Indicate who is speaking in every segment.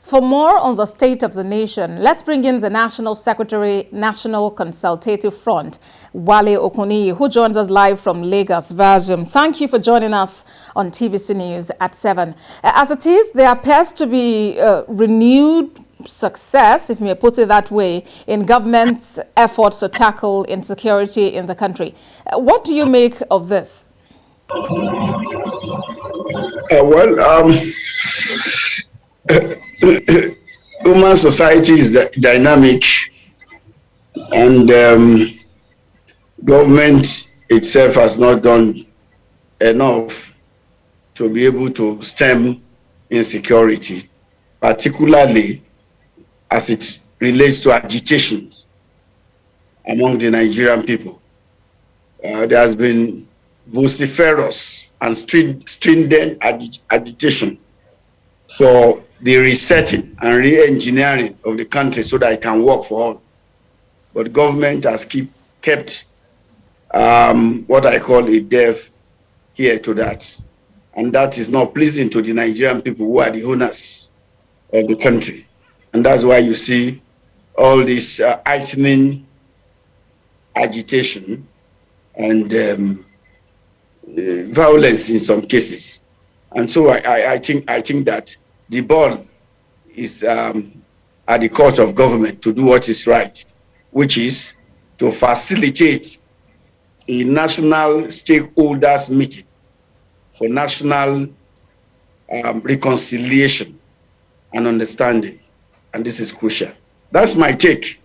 Speaker 1: For more on the state of the nation, let's bring in the National Secretary, National Consultative Front, Wale Okunniyi, who joins us live from Lagos via Zoom. Thank you for joining us on TVC News at 7. As it is, there appears to be renewed success, if you may put it that way, in government's efforts to tackle insecurity in the country. What do you make of this?
Speaker 2: Human society is dynamic, and government itself has not done enough to be able to stem insecurity, particularly as it relates to agitations among the Nigerian people. There has been vociferous and stringent agitation for the resetting and re-engineering of the country so that it can work for all. But government has kept what I call a deaf ear to that. And that is not pleasing to the Nigerian people who are the owners of the country. And that's why you see all this heightening agitation and violence in some cases. And so I think that the ball is at the court of government to do what is right, which is to facilitate a national stakeholders meeting for national reconciliation and understanding. And this is crucial. That's my take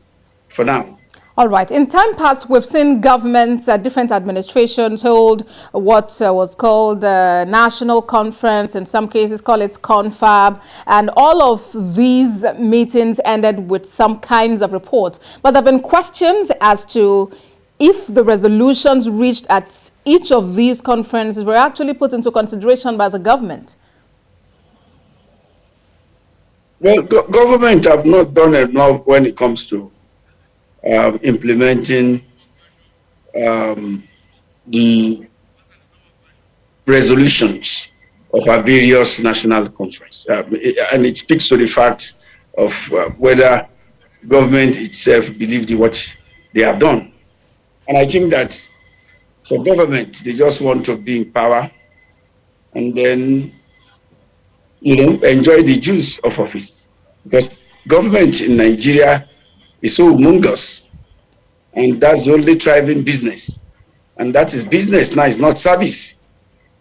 Speaker 2: for now.
Speaker 1: All right. In time past, we've seen governments, different administrations hold what was called a national conference, in some cases call it confab, and all of these meetings ended with some kinds of reports. But there have been questions as to if the resolutions reached at each of these conferences were actually put into consideration by the government.
Speaker 2: Well, government have not done enough when it comes to implementing the resolutions of our various national conference. And it speaks to the fact of whether government itself believed in what they have done. And I think that for government, they just want to be in power and then, enjoy the juice of office. Because government in Nigeria is so humongous, and that's the only thriving business. And that is business now, it's not service.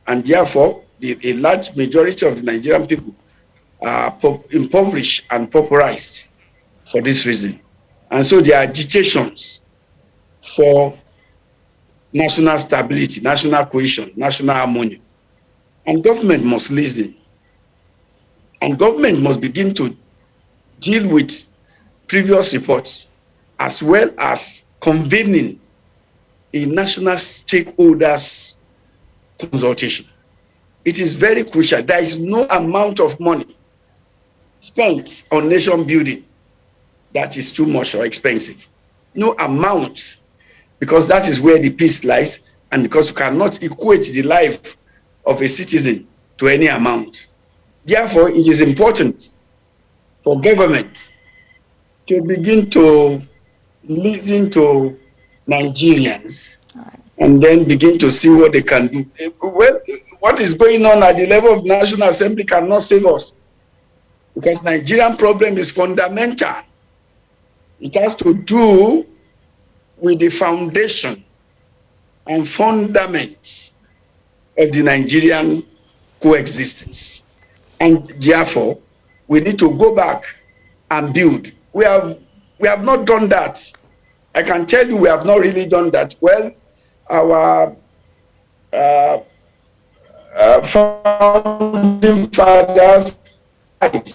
Speaker 2: And therefore, a large majority of the Nigerian people are impoverished and pauperized for this reason. And so the agitations for national stability, national cohesion, national harmony, and government must listen. And government must begin to deal with previous reports, as well as convening a national stakeholders consultation. It is very crucial. There is no amount of money spent on nation building that is too much or expensive. No amount, because that is where the peace lies, and because you cannot equate the life of a citizen to any amount. Therefore, it is important for government to begin to listen to Nigerians and then begin to see what they can do. Well, what is going on at the level of the National Assembly cannot save us, because Nigerian problem is fundamental. It has to do with the foundation and fundament of the Nigerian coexistence. And therefore, we need to go back and build. We have not done that. I can tell you we have not really done that. Well, our founding fathers died,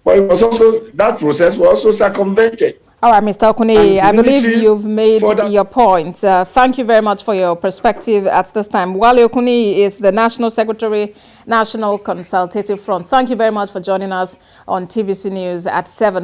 Speaker 2: but it was also, that process was also circumvented.
Speaker 1: All right, Mr. Okunniyi, I believe you've made your point. Thank you very much for your perspective at this time. Wale Okunniyi is the National Secretary, National Consultative Front. Thank you very much for joining us on TVC News at 7.